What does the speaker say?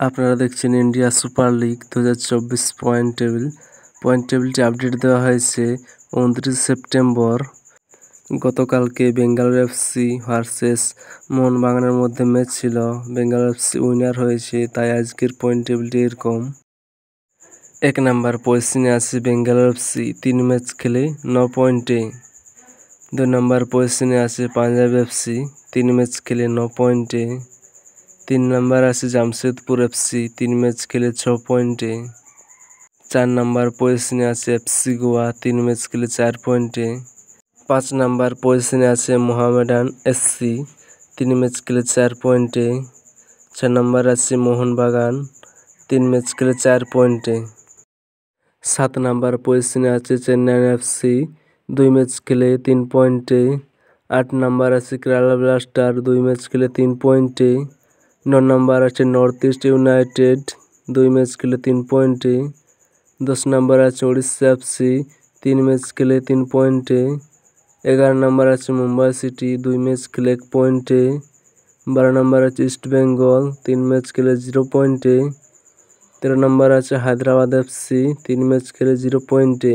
আপনারা দেখছেন India super league 2024 point টেবিলটি আপডেট দেওয়া হয়েছে 29 সেপ্টেম্বর। গতকালকে বেঙ্গালুরু এফসি ভার্সেস মোহনবাগানের মধ্যে ম্যাচ ছিল। বেঙ্গালুরু এফসি উইনার হয়েছে, তাই আজকের পয়েন্ট টেবিলটি এরকম। 1 নাম্বার পজিশনে আছে বেঙ্গালুরু এফসি, 3 ম্যাচ খেলে 9 পয়েন্টে। 2 নাম্বার পজিশনে আছে পাঞ্জাব এফসি, 3 ম্যাচ খেলে 9 পয়েন্টে। 3 নাম্বার আছে জামশেদপুর এফসি, 3 ম্যাচ খেলে 6 পয়েন্টে। 4 নাম্বার পজিশনে আছে এফসি গোয়া, 3 ম্যাচ খেলে 4 পয়েন্টে। 5 নাম্বার পজিশনে আছে মোহামেডান এসসি, 3 ম্যাচ খেলে 4 পয়েন্টে। 6 নাম্বার আছে মোহনবাগান, 3 ম্যাচ খেলে 4 পয়েন্টে। 7 নাম্বার পজিশনে আছে চেন্নাই এফসি, 2 ম্যাচ খেলে 3 পয়েন্টে। 8 নাম্বার আছে কেরালা ব্লাস্টার, 2 ম্যাচ খেলে 3 পয়েন্টে। 9 নাম্বার আছে নর্থ ইস্ট ইউনাইটেড, 2 ম্যাচ খেলে 3 পয়েন্টে। 10 নাম্বার আছে উড়িষ্যা এফসি, 3 ম্যাচ খেলে 3 পয়েন্টে। 11 নাম্বার আছে মুম্বাই সিটি, 2 ম্যাচ খেলে 1 পয়েন্টে। 12 নাম্বার আছে ইস্ট বেঙ্গল, 3 ম্যাচ খেলে 0 পয়েন্টে। 13 নাম্বার আছে হায়দ্রাবাদ এফসি, 3 ম্যাচ খেলে 0 পয়েন্টে।